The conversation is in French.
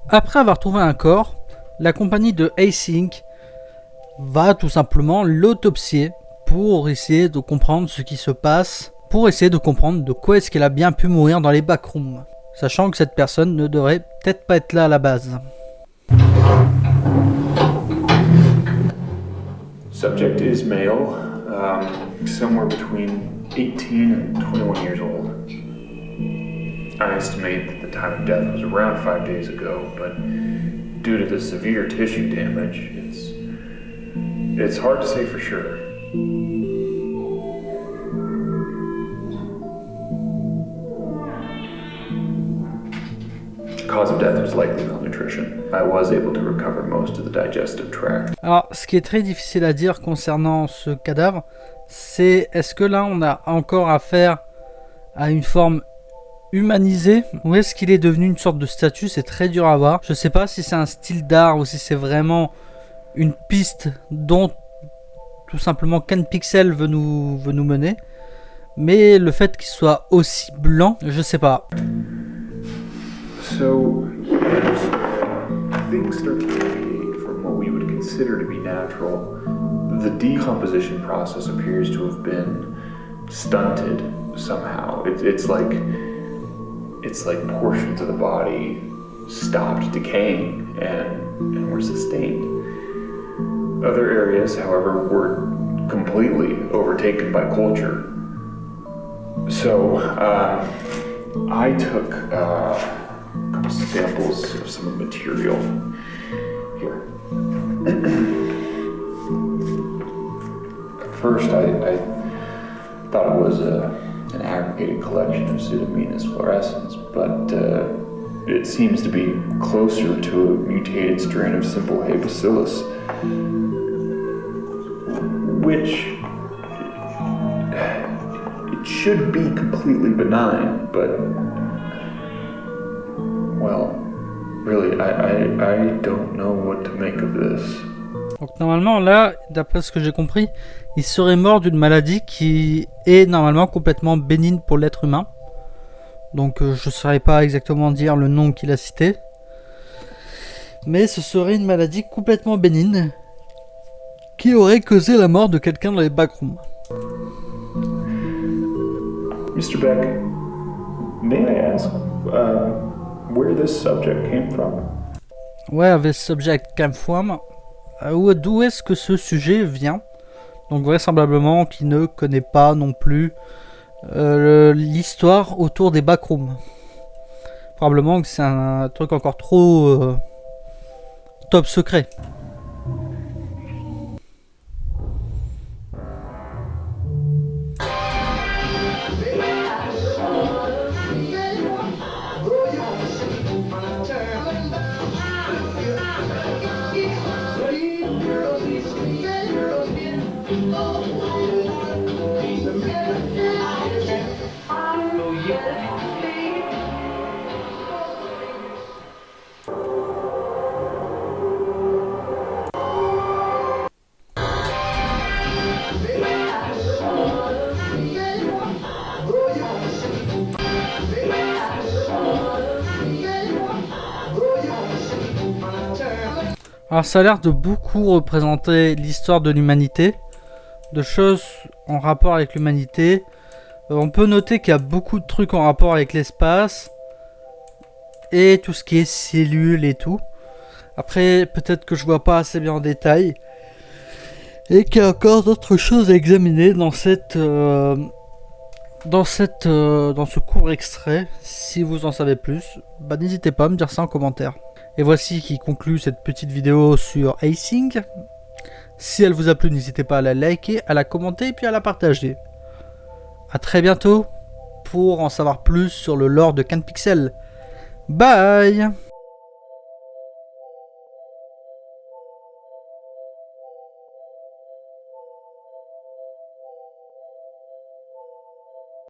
Après avoir trouvé un corps, la compagnie de Async va tout simplement l'autopsier pour essayer de comprendre ce qui se passe, pour essayer de comprendre de quoi est-ce qu'elle a bien pu mourir dans les backrooms, sachant que cette personne ne devrait peut-être pas être là à la base. Subject is male, somewhere between 18 and 21 years old. I estimate that the time of death was around 5 days ago, but due to the severe tissue damage, it's hard to say for sure. Cause of death was likely malnutrition. I was able to recover most of the digestive tract. Alors, ce qui est très difficile à dire concernant ce cadavre, c'est est-ce que là on a encore affaire à une forme humanisée ou est-ce qu'il est devenu une sorte de statue? C'est très dur à voir. Je sais pas si c'est un style d'art ou si c'est vraiment une piste dont tout simplement Ken Pixel veut nous mener. Mais le fait qu'il soit aussi blanc, je sais pas. So, as things start to deviate from what we would consider to be natural, the decomposition process appears to have been stunted somehow. It's like portions of the body stopped decaying and were sustained. Other areas, however, were completely overtaken by culture. So, I took samples of some of the material here. At first, I thought it was an aggregated collection of Pseudomonas fluorescens, but it seems to be closer to a mutated strain of simple Hay bacillus, which it should be completely benign, but well, really, I don't know what to make of this. Donc normalement là, d'après ce que j'ai compris, il serait mort d'une maladie qui est normalement complètement bénigne pour l'être humain. Donc je ne saurais pas exactement dire le nom qu'il a cité. Mais ce serait une maladie complètement bénigne qui aurait causé la mort de quelqu'un dans les backrooms. Mr. Beck, may I ask where this subject came from? Where this subject came from? D'où est-ce que ce sujet vient? Donc vraisemblablement qu'il ne connaît pas non plus l'histoire autour des backrooms. Probablement que c'est un truc encore trop top secret. Alors ça a l'air de beaucoup représenter l'histoire de l'humanité, de choses en rapport avec l'humanité. On peut noter qu'il y a beaucoup de trucs en rapport avec l'espace et tout ce qui est cellules et tout. Après, peut-être que je vois pas assez bien en détail et qu'il y a encore d'autres choses à examiner dans ce court extrait. Si vous en savez plus, bah n'hésitez pas à me dire ça en commentaire. Et voici qui conclut cette petite vidéo sur Async. Si elle vous a plu, n'hésitez pas à la liker, à la commenter et puis à la partager. A très bientôt pour en savoir plus sur le lore de Ken Pixel. Bye!